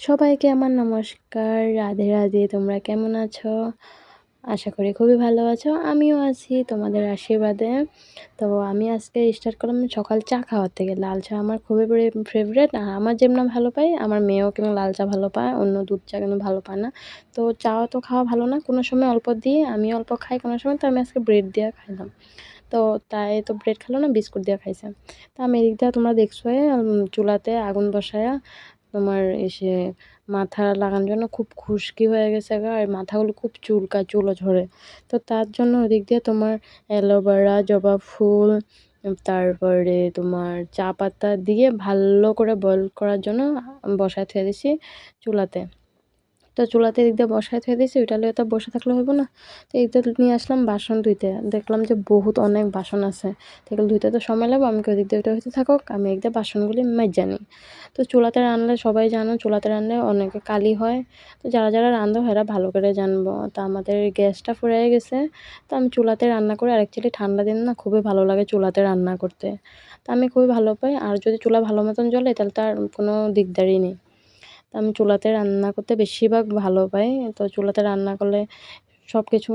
সবাইকে আমার নমস্কার। রাধে, রাধে। তোমরা কেমন আছো? আশা করি খুবই ভালো আছো। আমিও আছি তোমাদের আশীর্বাদে। তো আমি আজকে স্টার্ট করলাম সকাল চা খাওয়ার থেকে। লাল চা আমার খুবই ফেভারেট। আর আমার যেমন ভালো পাই, আমার মেয়েও কিন্তু লাল চা ভালো পায়। অন্য দুধ চা কিন্তু ভালো পায় না। তো চাও তো খাওয়া ভালো না। কোনো সময় অল্প দিয়ে আমি অল্প খাই, কোনো সময় তো আমি আজকে ব্রেড দিয়ে খাইলাম। তো তাই তো ব্রেড খেলো না, বিস্কুট দিয়ে খাইছে। তো আমি এদিক দিয়ে তোমরা দেখছোই চুলাতে আগুন বসায়া তোমার মাথা লাগানোর জন্য খুব খুশকি হয়ে গেছে গা, আর মাথাগুলো খুব চুলকায়, চুলও ঝরে। তো তার জন্য ওদিক দিয়ে তোমার অ্যালোভেরা, জবা ফুল, তারপরে তোমার চা পাতা দিয়ে ভালো করে বয়েল করার জন্য বসায় থুয়ে দিছি চুলাতে। তো চুলাতে এদিক দিয়ে বসায় থুয়ে দিয়েছি, ওইটা লইয়া তো বসে থাকলে হইব না। তো এইটা নিয়ে আসলাম বাসন ধুইতে। দেখলাম যে অনেক বাসন আছে। তো এগুলো ধুইতে তো সময় লাগবে, আমি ওদিক দিয়ে ওইটা হইতে থাকুক, আমি এদিক দিয়ে বাসনগুলি মাইজা নিই। তো চুলাতে রান্নালে সবাই জানো, চুলাতে রান্নালে অনেকে কালি হয়। তো যারা রাঁধো এরা ভালো করে জানবো। তো আমাদের গ্যাসটা ফুরাই গেছে। তো আমি চুলাতে রান্না করি, আর অ্যাকচুয়ালি ঠান্ডা দিন না খুবই ভালো লাগে চুলাতে রান্না করতে। তো আমি খুবই ভালো পাই। আর যদি চুলা ভালো মতন জ্বলে তাহলে তো আর কোনো দিকদারই নেই। তো আমি চুলাতে রান্না করতে বেশিরভাগ ভালো পাই। তো চুলাতে রান্না করলে সব কিছু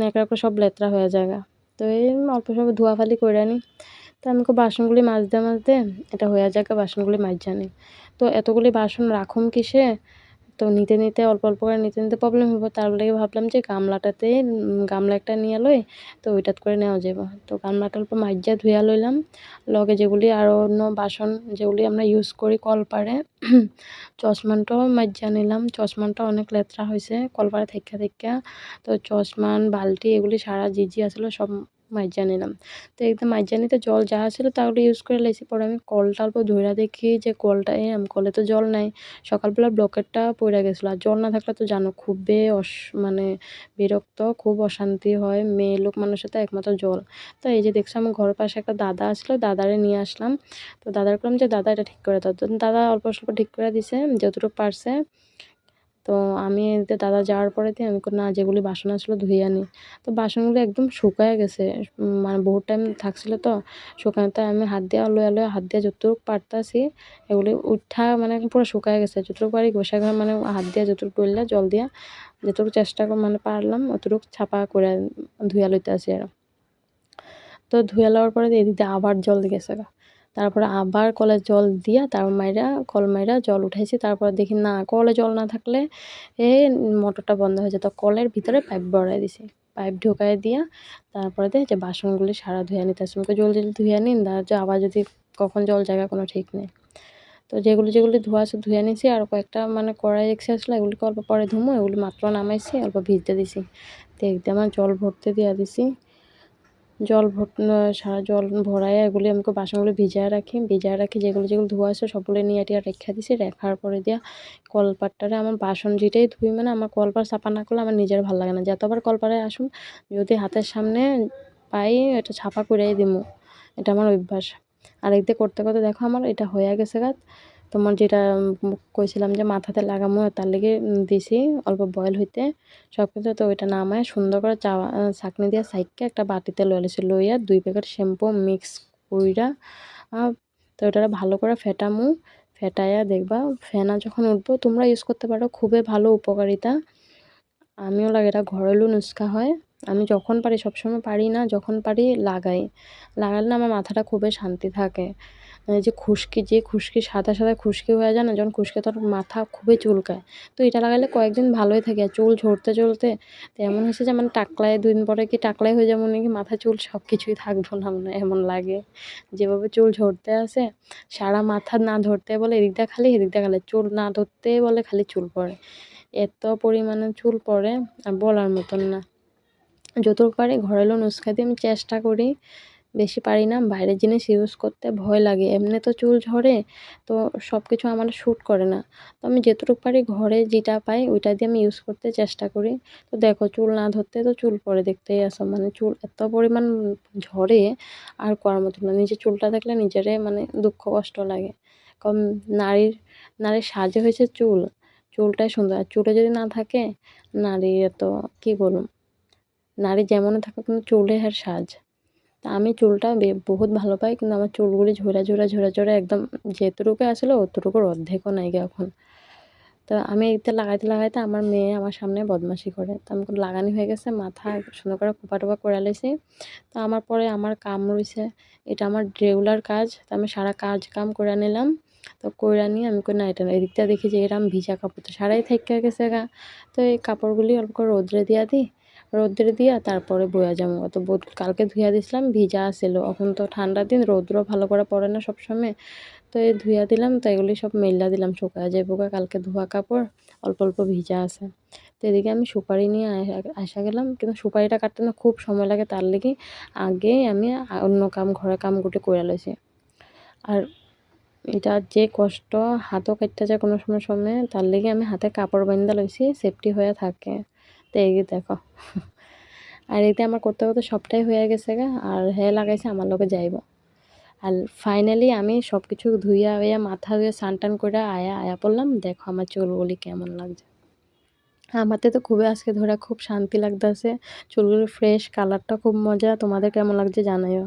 একে একে সব লেত্রা হয়ে যায়গা। তো এই অল্প স্বল্প ধোয়াফালি কইরা নিই। তো আমি বাসনগুলি মাজতে এটা হইয়া যায়গা, বাসনগুলি মাইজা নিই। তো এতগুলি বাসন রাখুম কিসে? তো নিতে অল্প করে নিতে প্রবলেম হইব। তার লেগে ভাবলাম যে গামলা একটা নিয়া লই, তো ওইটাত করে নেওয়া যাইব। তো গামলাটা অল্প মাইজা ধুইয়া লইলাম। লগে যেগুলি আরও অন্য বাসন যেগুলি আমরা ইউজ করি কলপাড়ে, চশমানটাও মাইজা নিলাম। চশমানটা অনেক লেত্রা হইছে কলপাড়ে থাইক্কা। তো চশমান, বালতি এগুলি সারা জি আছিল সব মাইজা নিলাম। তো একদম মাইজা নিতে জল যা ছিল তাগুলো ইউজ করে লাইছি। পরে আমি কলটা অল্প ধইরা দেখি যে কলে তো জল নাই। সকালবেলা ব্লকেটটা পইড়া গেছিল। আর জল না থাকলে তো জানো খুবই মানে বিরক্ত, খুব অশান্তি হয়। মেয়ে লোক মানুষের তো একমাত্র জল। তো এই যে দেখছো আমার ঘরের পাশে একটা দাদা আসলো, দাদারে নিয়ে আসলাম। তো দাদার বললাম যে দাদা এটা ঠিক করে দাও। তো দাদা অল্প স্বল্প ঠিক করে দিছে যতটুকু পারছে। তো আমি দাদা যাওয়ার পরে আমি না যেগুলি বাসন আসলো ধুইয়া নিই। তো বাসনগুলো একদম শুকায়া গেছে। মানে বহুত টাইম থাকছিল তো শুকানো। তাই আমি হাত দিয়া লইয়া হাত দিয়া যতটুকু পারতাছি এগুলি উঠা মানে পুরো শুকায় গেছে। যতটুকু পারি গোছায় মানে হাত দিয়া যতটুকু ডললা জল দিয়া যতটুকু চেষ্টা মানে পারলাম অতটুকু ছাপা করে ধুইয়া লইতাছি আর। তো ধুয়ে লওয়ার পরে এদিক দিয়ে আবার জল গেছে গা। তারপরে আবার কলে জল দিয়া কল মাইরা জল উঠাইছি। তারপরে দেখি না কলে জল না থাকলে মোটরটা বন্ধ হয়ে যেত। কলের ভিতরে পাইপ বড়াই দিছি। পাইপ ঢুকাই দিয়া তারপরে যে বাসনগুলি সারা ধুইয়া নিতেছি। জলদি ধুইয়া নিন যে আবার যদি কখন জল জায়গা কোনো ঠিক নেই। তো যেগুলি ধোয়া আছে ধুইয়া নিছি। আর কয়েকটা মানে কড়াই এক্সট্রা আসলো, এগুলিকে অল্প পরে ধুমো। এগুলি মাত্র নামাইছি, অল্প ভিজতে দিছি। তো একদম আমার জল ভরতে দিয়া দিছি। সারা জল ভরাইয়া এগুলি আমি বাসনগুলো ভিজায় রাখি। যেগুলো ধোয়া আছে সবগুলো নিয়ে টিয়া রেখা দিছি। রাখার পরে দিয়া কলপাড়টারে আমার বাসন যেটাই ধুই মানে আমার কলপাড় সাফা না করলে আমার নিজের ভাল লাগে না। যতবার কলপাড়ে আসুন যদি হাতের সামনে পাই এটা ছাপা করেই দিমু। এটা আমার অভ্যাস। আর এদিকে করতে দেখো আমার এটা হয়ে গেছে গা। তোমার যেটা কইছিলাম যে মাথাতে লাগামু তার লেগে দিছি অল্প বয়েল হইতে সবকিছু। তো ওইটা নামায় সুন্দর করে ছাঁকনি দিয়ে সাইডকে একটা বাটিতে লইয়া 2 প্যাকেট শ্যাম্পু মিক্স কইরা তো ওটা ভালো করে ফেটাইয়া দেখবা ফেনা যখন উঠবো তোমরা ইউজ করতে পারো, খুবই ভালো উপকারিতা। আমিও লাগে, এটা ঘরেলু নুস্খা হয়। আমি যখন পারি, সবসময় পারি না, যখন পারি লাগালে না আমার মাথাটা খুবই শান্তি থাকে। যে খুশকি সাদা খুশকি হয়ে যায় না, যখন খুশকি তখন মাথা খুবই চুলকায়। তো এটা লাগালে কয়েকদিন ভালোই থাকে। আর চুল ঝরতে তো এমন হয়েছে যে মানে টাকলায় 2 দিন পরে টাকলাই হয়ে যাবো নাকি, মাথা চুল সব কিছুই থাকবো না মানে এমন লাগে। যেভাবে চুল ঝরতে আছে, সারা মাথা না ধরতে বলে এদিক দিয়ে খালি এদিক দিয়ে খালি, চুল না ধরতে বলে খালি চুল পড়ে। এত পরিমাণে চুল পড়ে আর বলার মতন না। যতটুকু পারি ঘরেলু নুস্খা দিয়ে আমি চেষ্টা করি। বেশি পারি না, বাইরের জিনিস ইউজ করতে ভয় লাগে। এমনি তো চুল ঝরে, তো সব কিছু আমার শ্যুট করে না। তো আমি যেটুকু পারি ঘরে যেটা পাই ওইটা দিয়ে আমি ইউজ করতে চেষ্টা করি। তো দেখো চুল না ধরতে তো চুল পড়ে, দেখতেই আছো। মানে চুল এত পরিমাণ ঝরে আর করার মতো না। নিজের চুলটা দেখলে নিজেরে মানে দুঃখ কষ্ট লাগে। কারণ নারীর সাজে হয়েছে চুল। চুলটাই সুন্দর। আর চুলে যদি না থাকে নারীর তো কি বলুম, নারী যেমনই থাকুক কিন্তু চুলের সাজ। তা আমি চুলটা বহুত ভালো পাই, কিন্তু আমার চুলগুলি ঝইরা একদম যেতুটুকু আসলে অতটুকুর অর্ধেকও নাই গে এখন। তো আমি এটা লাগাইতে আমার মেয়ে আমার সামনে বদমাশি করে। তো আমি লাগানি হয়ে গেছে, মাথা সুন্দর করে খোপা-টোপা করে লাইছি। তো আমার পরে আমার কাম রইছে। এটা আমার রেগুলার কাজ। তো আমি সারা কাজ-কাম কইরা নিলাম। তো কইরা নিয়ে আমি কই না এটা না। এদিক দিয়ে দেখি যে এরকম ভিজা কাপড় তো সারাই থাইক্কা গেছে গা। তো এই কাপড়গুলি অল্প করে রৌদ্রে দিয়া দিই। রৌদ্রে দিয়া তারপরে বইয়া যামু। তো কালকে ধুইয়া দিছিলাম, ভিজা আছিল। এখন তো ঠান্ডার দিন, রৌদ্র ভালো করে পড়ে না সবসময়। তো এই ধুইয়া দিলাম, তো এগুলি সব মেইল্যা দিলাম শুকায়া যাইব গা। কালকে ধোয়া কাপড় অল্প, অল্প ভিজা আছে। তো এদিকে আমি সুপারি নিয়ে আইসা গেলাম। কিন্তু সুপারিটা কাটতে না খুব সময় লাগে, তার লেগে আগেই আমি অন্য কাম, ঘরের কামগুলি কইরা লইছি। আর এটা যে কষ্ট, হাতও কাইট্টা যায় কোনো সময়, তার লেগে আমি হাতে কাপড় বাইন্ধা লইছি, সেফটি হয়ে থাকে। তো এই যে দেখো। আর এতে আমার করতে, করতে সবটাই হয়ে গেছে গা। আর হ্যাঁ লাগাইছে আমার লগে যাইব। আর ফাইনালি আমি সবকিছু ধুইয়া মাথা ধুয়ে স্নান-টান কইরা আয়া পড়লাম। দেখো আমার চুলগুলি কেমন লাগছে। আমাতে তো খুবই আজকে ধইরা খুব শান্তি লাগতাছে। চুলগুলো ফ্রেশ, কালারটা খুব মজা। তোমাদের কেমন লাগছে জানাইও।